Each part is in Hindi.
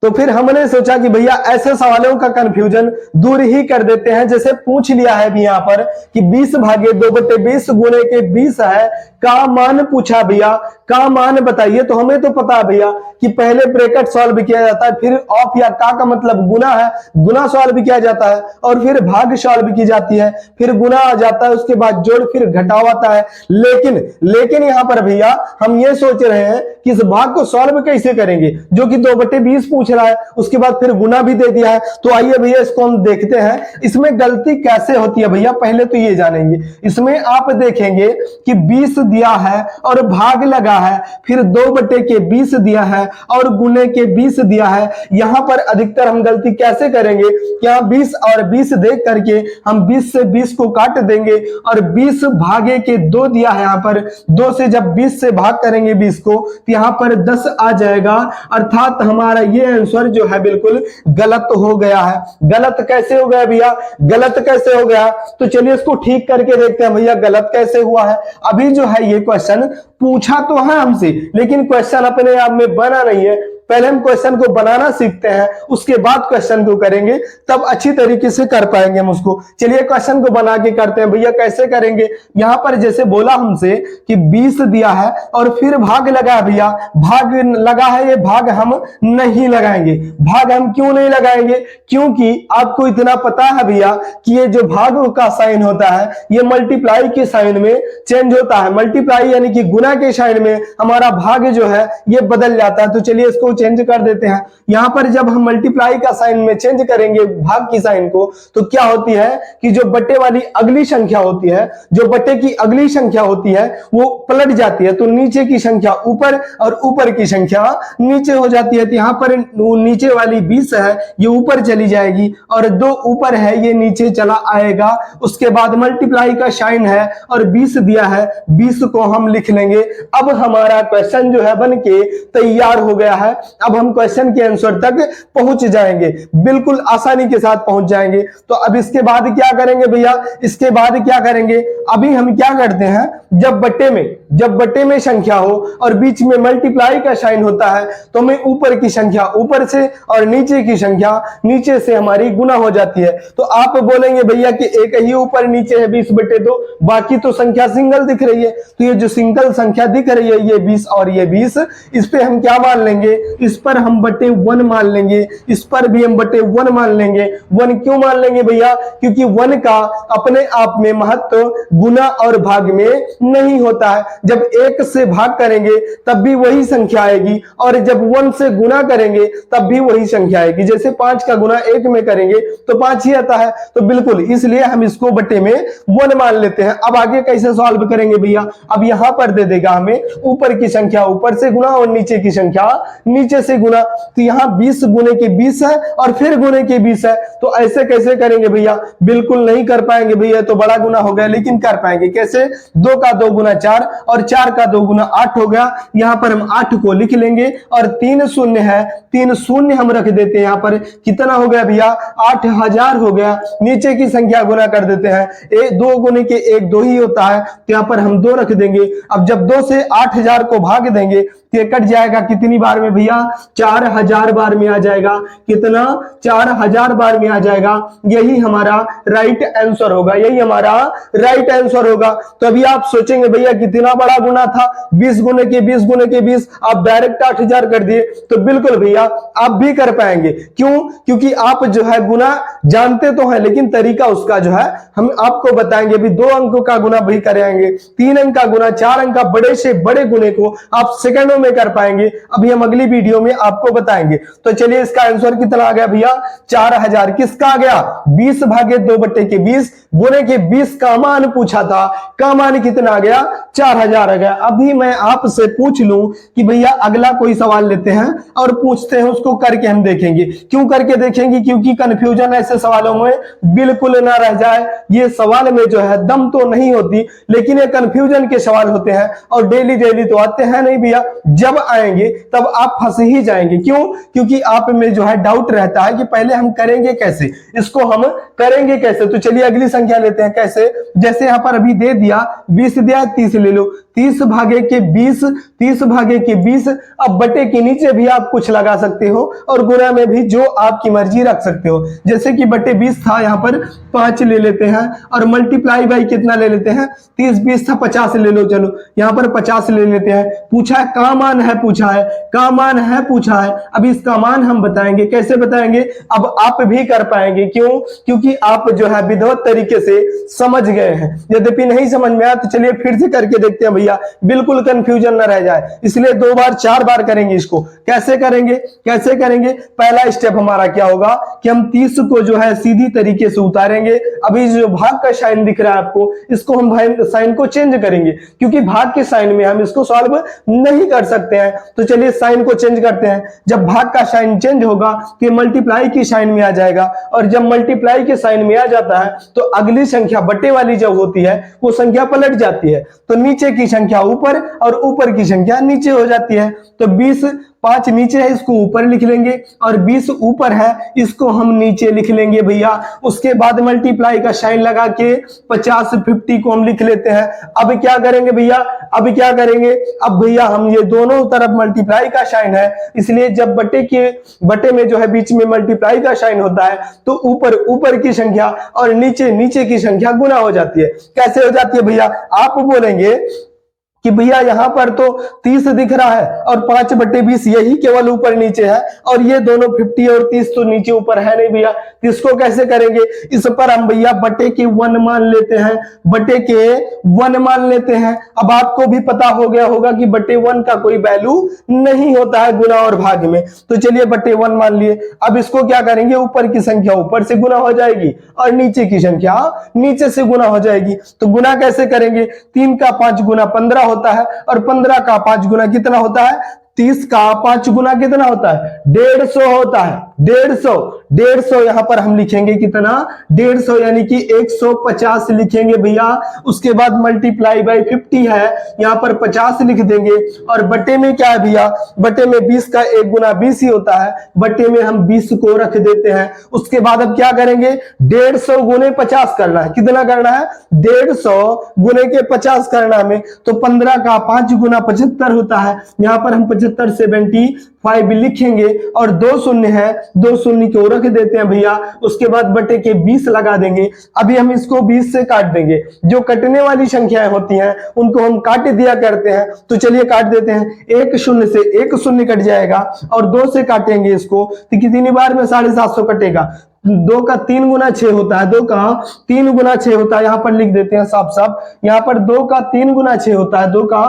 तो फिर हमने सोचा कि भैया ऐसे सवालों का कंफ्यूजन दूर ही कर देते हैं। जैसे पूछ लिया है अभी यहाँ पर कि 20 भागे 2/20 गुणे के 20 है, का मान पूछा भैया, का मान बताइए। तो हमें तो पता है भैया कि पहले ब्रैकेट सॉल्व किया जाता है, फिर ऑफ या का मतलब गुना है, गुना सॉल्व किया जाता है, और फिर भाग सॉल्व की जाती है, फिर गुना आ जाता है, उसके बाद जोड़, फिर घटाव आता है। लेकिन यहाँ पर भैया हम ये सोच रहे हैं कि इस भाग को सॉल्व कैसे करेंगे, जो कि 2/20 पूछ रहा है, उसके बाद फिर गुना भी दे दिया है। तो आइए भैया इसको हम देखते हैं, इसमें गलती कैसे होती है भैया, पहले तो ये जानेंगे। इसमें आप देखेंगे कि 20 दिया है और भाग लगा है, फिर 2/20 दिया है और गुने के 20 दिया है। यहां पर अधिकतर हम गलती कैसे करेंगे, क्या 20 और 20 देख करके हम 20 से 20 को काट देंगे, और 20 भागे के 2 दिया है, यहां पर 2 से जब 20 से भाग करेंगे 20 को, तो यहां पर 10 आ जाएगा। अर्थात हमारा ये आंसर जो है बिल्कुल गलत हो गया है। गलत कैसे हो गया भैया, गलत कैसे हो गया, तो चलिए इसको ठीक करके देखते हैं भैया गलत कैसे हुआ है। अभी जो है ये क्वेश्चन पूछा तो है हमसे, लेकिन क्वेश्चन अपने आप में बना नहीं है। पहले हम क्वेश्चन को बनाना सीखते हैं, उसके बाद क्वेश्चन को करेंगे, तब अच्छी तरीके से कर पाएंगे हम उसको। चलिए क्वेश्चन को बना के करते हैं भैया। कैसे करेंगे, यहां पर जैसे बोला हमसे कि 20 दिया है और फिर भाग लगा है भैया, भाग लगा है, ये भाग हम नहीं लगाएंगे। भाग हम क्यों नहीं लगाएंगे, क्योंकि आपको इतना पता है भैया कि ये जो भाग का साइन होता है ये मल्टीप्लाई के साइन में चेंज होता है। मल्टीप्लाई यानी कि गुना के साइन में हमारा भाग जो है ये बदल जाता है। तो चलिए इसको चेंज कर देते हैं। यहां पर जब हम मल्टीप्लाई का साइन में चेंज करेंगे भाग की साइन को, तो क्या होती है कि जो बट्टे वाली अगली संख्या होती है, जो बट्टे की अगली संख्या होती है वो पलट जाती है। तो नीचे की संख्या ऊपर और ऊपर की संख्या नीचे हो जाती है। तो यहां पर नीचे वाली 20 है ये ऊपर चली जाएगी, और 2 ऊपर है ये नीचे चला आएगा। उसके बाद मल्टीप्लाई का साइन है और 20 दिया है, 20 को हम लिख लेंगे। अब हमारा क्वेश्चन जो है बन के तैयार हो गया है। अब हम क्वेश्चन के आंसर तक पहुंच जाएंगे, बिल्कुल आसानी के साथ पहुंच जाएंगे। तो अब इसके बाद क्या करेंगे भैया, इसके बाद क्या करेंगे, अभी हम क्या करते हैं, जब बट्टे में संख्या हो और बीच में मल्टीप्लाई का साइन होता है, तो हमें ऊपर की संख्या ऊपर से और नीचे की संख्या नीचे से हमारी गुना हो जाती है। तो आप बोलेंगे भैया कि एक ही ऊपर नीचे है 20/2, बाकी तो संख्या सिंगल दिख रही है। तो ये जो सिंगल संख्या दिख रही है ये 20 और ये 20, इस पे हम क्या मान लेंगे, इस पर हम बटे 1 मान लेंगे, इस पर भी हम बटे 1 मान लेंगे। 1 क्यों मान लेंगे भैया, क्योंकि 1 का अपने आप में महत्व गुना और भाग में नहीं होता है। जब 1 से भाग करेंगे तब भी वही संख्या आएगी, और जब 1 से गुना करेंगे तब भी वही संख्या आएगी। जैसे 5 का गुना 1 में करेंगे तो 5 ही आता है। तो बिल्कुल इसलिए हम इसको बटे में 1 मान लेते हैं। अब आगे कैसे सॉल्व करेंगे भैया, अब यहां पर दे देगा हमें ऊपर की संख्या ऊपर से गुना और नीचे की संख्या नीचे से गुना। तो यहाँ 20 गुने के 20 है और फिर गुने के 20 है। तो ऐसे कैसे करेंगे भैया, बिल्कुल नहीं कर पाएंगे भैया, तो बड़ा गुना हो गया। लेकिन कर पाएंगे कैसे, 2 का 2 गुना 4 और 4 का 2 गुना 8 हो गया। यहाँ पर हम 8 को लिख लेंगे और 3 शून्य है, 3 शून्य हम रख देते हैं। यहाँ पर कितना हो गया भैया, 8000 हो गया। नीचे की संख्या गुना कर देते हैं, 2 गुने के 1 2 ही होता है, तो यहाँ पर हम 2 रख देंगे। अब जब 2 से 8000 को भाग देंगे तो ये कट जाएगा कितनी बार में भैया, 4000 बार में आ जाएगा। कितना, 4000 बार में आ जाएगा। यही हमारा राइट आंसर होगा, यही हमारा राइट आंसर होगा। तो अभी आप सोचेंगे भैया कितना बड़ा गुना था, 20 गुने के 20 गुने के 20, आप डायरेक्ट 8000 कर दिए। तो बिल्कुल भैया आप भी कर पाएंगे। क्यों, क्योंकि आप जो है गुना जानते तो है, लेकिन तरीका उसका जो है हम आपको बताएंगे। भी 2 अंकों का गुना भी करेंगे, 3 अंक का गुना, 4 अंक का बड़े से बड़े गुने को आप सेकंडों में कर पाएंगे। अभी हम अगली वीडियो में आपको बताएंगे। तो चलिए इसका आंसर कितना आ गया भैया, 4000। किसका आ गया, 20 भागे 2/20 गुने के 20 का मान पूछा था, का मान कितना आ गया, 4000 आ गया। अभी मैं आपसे पूछ लूं कि भैया अगला कोई सवाल लेते हैं और पूछते हैं, उसको करके हम देखेंगे। क्यों करके देखेंगे, क्योंकि कंफ्यूजन ऐसे सवालों में बिल्कुल ना रह जाए। ये सवाल में जो है दम तो नहीं होती, लेकिन ये कंफ्यूजन के सवाल होते हैं और डेली तो आते हैं नहीं भैया। जब आएंगे तब आप फंस ही जाएंगे। क्यों, क्योंकि आप में जो है डाउट रहता है कि पहले हम करेंगे कैसे, इसको हम करेंगे कैसे। तो चलिए अगली संख्या लेते हैं। कैसे, जैसे यहां पर अभी दे दिया 20 दिया, 30 ले लो। 30 भागे के 20 30 भागे के 20। अब बटे के नीचे भी आप कुछ लगा सकते हो और गुना में भी जो आपकी मर्जी रख सकते हो। जैसे कि बटे 20 था, यहाँ पर 5 ले लेते हैं और मल्टीप्लाई बाई कितना ले लेते हैं, 30 20 था 50 ले लो, चलो यहाँ पर 50 ले लेते हैं। पूछा है का मान है, पूछा है का मान है, पूछा है। अब इसका मान हम बताएंगे, कैसे बताएंगे, अब आप भी कर पाएंगे। क्यों? क्योंकि आप जो है विधिवत तरीके से समझ गए हैं। यद्यपि नहीं समझ में आया तो चलिए फिर से करके देखते हैं भैया, बिल्कुल कंफ्यूजन ना रह जाए, इसलिए 2 बार 4 बार करेंगे इसको। कैसे करेंगे, कैसे करेंगे? पहला स्टेप हमारा क्या होगा कि हम 30 को जो है सीधी तरीके से उतारेंगे। अभी जो भाग का साइन दिख रहा है आपको, इसको हम साइन को चेंज करेंगे, क्योंकि भाग के साइन में हम इसको सॉल्व नहीं कर सकते हैं। तो चलिए साइन को चेंज करते हैं। जब भाग का साइन चेंज होगा कि मल्टीप्लाई की साइन में आ जाएगा, और जब मल्टीप्लाई के साइन में आ जाता है तो अगली संख्या बटे वाली जब होती है वो संख्या पलट जाती है, तो नीचे की संख्या ऊपर और ऊपर की संख्या नीचे हो जाती है। तो 20 5 नीचे है, इसको ऊपर लिख लेंगे, और 20 ऊपर है, इसको हम नीचे लिख लेंगे भैया। उसके बाद मल्टीप्लाई का साइन लगा के 50 50 को हम लिख लेते हैं। अब क्या करेंगे भैया, अब क्या करेंगे, अब भैया हम ये दोनों तरफ मल्टीप्लाई का साइन है, इसलिए जब बटे में जो है बीच में मल्टीप्लाई का साइन होता है तो ऊपर की संख्या और नीचे की संख्या गुना हो जाती है। कैसे हो जाती है भैया? आप बोलेंगे कि भैया यहाँ पर तो 30 दिख रहा है और 5 बटे 20 यही केवल ऊपर नीचे है, और ये दोनों 50 और 30 तो नीचे ऊपर है नहीं भैया। तो इसको कैसे करेंगे? इस पर हम भैया बटे के 1 मान लेते हैं, बटे के 1 मान लेते हैं। अब आपको भी पता हो गया होगा कि बटे 1 का कोई वैल्यू नहीं होता है गुना और भाग में, तो चलिए बटे 1 मान लिए। अब इसको क्या करेंगे, ऊपर की संख्या ऊपर से गुना हो जाएगी और नीचे की संख्या नीचे से गुना हो जाएगी। तो गुना कैसे करेंगे? 3 का 5 गुना 15 होता है, और 15 का 5 गुना कितना होता है? 30 का 5 गुना कितना होता है? 150 होता है। 150 यहां पर हम लिखेंगे कितना? 150, यानी कि 150 लिखेंगे भैया। उसके बाद मल्टीप्लाई बाई 50 है, यहां पर 50 लिख देंगे। और बटे में क्या है भैया? बटे में 20 का 1 गुना 20 ही होता है, बटे में हम 20 को रख देते हैं। उसके बाद अब क्या करेंगे? 150 गुने 50 करना है। कितना करना है? 150 गुने के 50 करना है। तो 15 का 5 गुना 75 होता है, यहां पर हम 75 लिखेंगे, और 2 शून्य है, 2 शून्य को रख देते हैं भैया। उसके बाद बटे के 20 लगा देंगे। अभी हम इसको 20 से काट देंगे, जो कटने वाली संख्याएं होती हैं उनको हम काट दिया करते हैं। तो चलिए काट देते हैं। 1 शून्य से 1 शून्य कट जाएगा, और 2 से काटेंगे इसको तो कितनी बार में 750 कटेगा? 2 का 3 गुना 6 होता है, 2 का 3 गुना 6 होता है, यहां पर लिख देते हैं साफ साफ। यहां पर 2 का 3 गुना 6 होता है, 2 का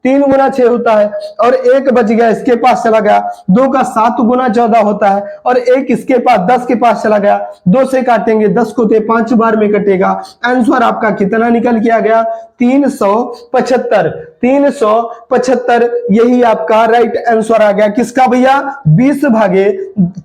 3 गुना 6 होता है, और 1 बच गया, इसके पास चला गया। 2 का 7 गुना 14 होता है, और 1 इसके पास 10 के पास चला गया। 2 से काटेंगे, 10 को 5 बार में कटेगा। आंसर आपका कितना निकल के आ गया? 375। 375 यही आपका राइट आंसर आ गया। किसका भैया? 20 भागे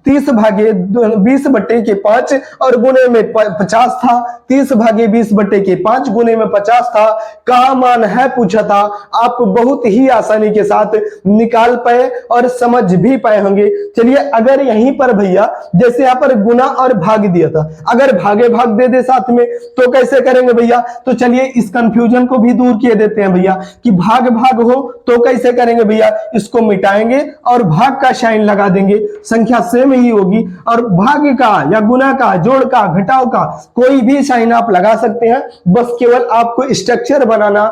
30 भागे 20 बटे के 5 और गुने में 50 था। 30 भागे 20 बटे के 5 गुने में 50 था। का मान है पूछा था। आप बहुत ही आसानी के साथ निकाल पाए और समझ भी पाए होंगे। चलिए अगर यहीं पर भैया जैसे यहाँ पर गुना और भाग दिया था, अगर भागे भाग दे दे साथ में तो कैसे करेंगे भैया? तो चलिए इस कंफ्यूजन को भी दूर किए देते हैं भैया कि भाग भाग हो तो कैसे करेंगे भैया? इसको मिटाएंगे और भाग का साइन लगा देंगे, संख्या सेम ही होगी। और भाग का या गुना का, जोड़ का, घटाव का कोई भी साइन आप लगा सकते हैं, बस केवल आपको स्ट्रक्चर बनाना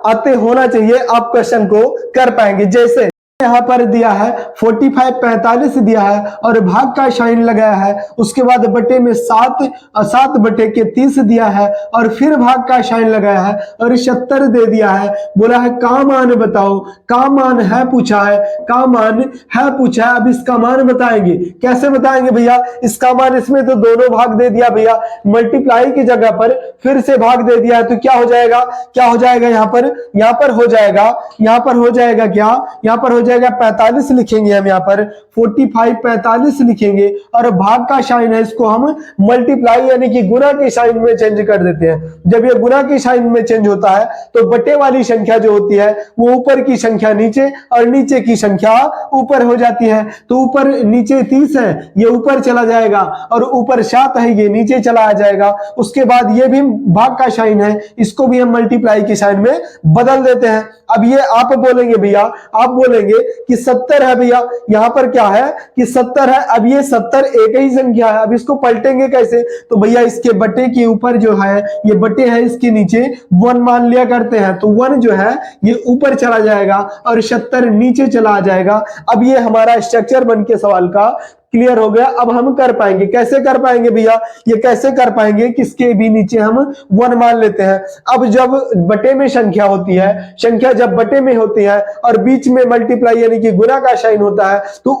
आते होना चाहिए, आप क्वेश्चन को कर पाएंगे। जैसे यहाँ पर दिया है 45 45 दिया है और भाग का साइन लगाया है, उसके बाद बटे में 7 बटे के 30 दिया है और फिर भाग का साइन लगाया है और 70 दे दिया है। बोला है का मान बताओ, का मान है पूछा है, का मान है पूछा है। अब इसका मान बताएंगे, कैसे बताएंगे भैया? इसका मान, इसमें तो दोनों भाग दे दिया भैया, मल्टीप्लाई की जगह पर फिर से भाग दे दिया है, तो क्या हो जाएगा? क्या हो जाएगा? यहाँ पर हो जाएगा, यहाँ पर हो जाएगा क्या? यहाँ पर हो जाएगा 45 लिखेंगे हम यहाँ पर 45 45 लिखेंगे और भाग का साइन है इसको हम मल्टीप्लाई यानी कि गुना के साइन में चेंज कर देते हैं। जब ये गुना के साइन में चेंज होता है तो बटे वाली संख्या जो होती है वो ऊपर की संख्या नीचे और नीचे की संख्या ऊपर हो जाती है। तो ऊपर नीचे 30 है ये ऊपर चला जाएगा और ऊपर 7 है ये नीचे चला आ जाएगा। उसके बाद ये भी भाग का साइन है इसको भी हम मल्टीप्लाई के साइन में बदल देते हैं। अब ये आप बोलेंगे भैया, आप बोलेंगे कि 70 है भैया, यहां पर क्या है कि 70 है। अब ये 70 एक ही संख्या है, अब इसको पलटेंगे कैसे? तो भैया इसके बटे के ऊपर जो है ये बटे है इसके नीचे 1 मान लिया करते हैं, तो 1 जो है ये ऊपर चला जाएगा और 70 नीचे चला आ जाएगा। अब ये हमारा स्ट्रक्चर बन के सवाल का क्लियर हो गया। अब हम कर पाएंगे, कैसे कर पाएंगे भैया? ये कैसे कर पाएंगे? किसके भी नीचे हम 1 मान लेते हैं। अब जब बटे में संख्या होती है, संख्या जब बटे में होती है और बीच में मल्टीप्लाई यानी कि गुना का साइन होता है तो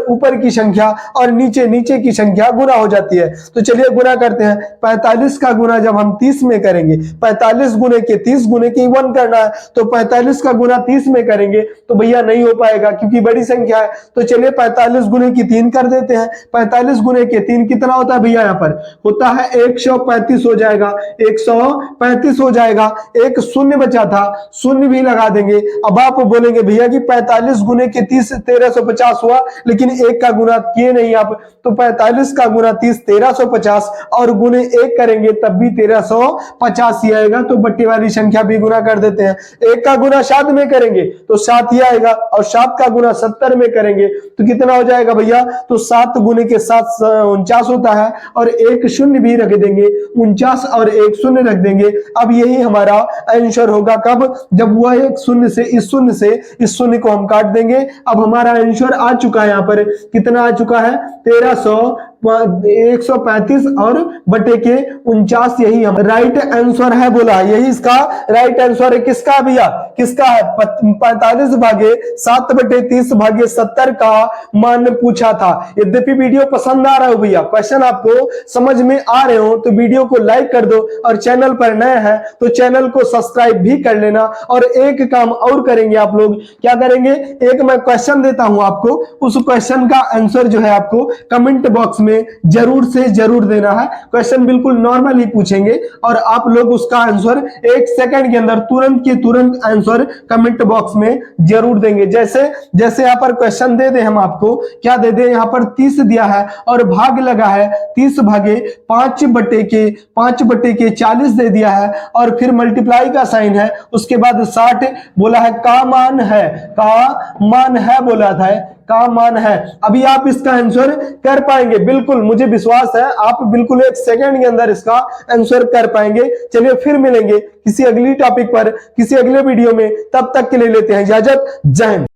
ऊपर की संख्या और नीचे की संख्या गुना हो जाती है। तो चलिए गुना करते हैं। 45 का गुना जब हम 30 में करेंगे, 45 गुने के 30 गुने के 1 करना है, तो 45 का गुना 30 में करेंगे तो भैया नहीं हो पाएगा क्योंकि बड़ी संख्या है। तो चलिए 45 गुने की 3 कर देते हैं। 45 गुने के 3 कितना होता है भैया? यहाँ पर होता है 135 हो जाएगा, 135 हो जाएगा। एक शून्य बचा था, शून्य भी लगा देंगे। अब आप बोलेंगे भैया कि 45 गुने के 30 1350 हुआ, लेकिन एक का गुना किए नहीं आप, तो 45 का गुना 30 1350 और गुने 1 करेंगे तब भी 1350 ही आएगा। तो बट्टे वाली संख्या भी गुना कर देते हैं। 1 का गुना 7 में करेंगे तो 7 ही आएगा और 7 का गुना 70 में करेंगे तो कितना हो जाएगा भैया? तो 7 गुने के 7 49 होता है और एक शून्य भी रख देंगे, 49 और एक शून्य रख देंगे। अब यही हमारा आंसर होगा कब? जब वह एक शून्य से इस शून्य को हम काट देंगे। अब हमारा आंसर आ चुका है, यहाँ पर कितना आ चुका है? 135 और बटे के 49 यही हम राइट आंसर है बोला। यही इसका राइट आंसर है। किसका भैया? किसका है? 45 भागे 7 बटे 30 भागे 70 का मान पूछा था। यद्यपि वीडियो पसंद आ रहा हो भैया, क्वेश्चन आपको समझ में आ रहे हो तो वीडियो को लाइक कर दो और चैनल पर नए हैं तो चैनल को सब्सक्राइब भी कर लेना। और एक काम और करेंगे आप लोग, क्या करेंगे? एक मैं क्वेश्चन देता हूं आपको, उस क्वेश्चन का आंसर जो है आपको कमेंट बॉक्स में जरूर से जरूर देना है। क्वेश्चन बिल्कुल नॉर्मल ही पूछेंगे और आप लोग उसका आंसर 1 सेकंड के अंदर तुरंत के तुरंत आंसर कमेंट बॉक्स में जरूर देंगे। जैसे यहाँ पर क्वेश्चन दे दे, हम आपको क्या दे दे? यहाँ पर 30 दिया है और भाग लगा है 30 भागे 5 बटे के 40 दे दिया है और फिर मल्टीप्लाई का साइन है, उसके बाद 60 बोला है का मान है बोला था, का मान है। अभी आप इसका आंसर कर पाएंगे, बिल्कुल मुझे विश्वास है आप बिल्कुल 1 सेकंड के अंदर इसका आंसर कर पाएंगे। चलिए फिर मिलेंगे किसी अगली टॉपिक पर, किसी अगले वीडियो में। तब तक के लिए लेते हैं इजाजत। जय हिंद।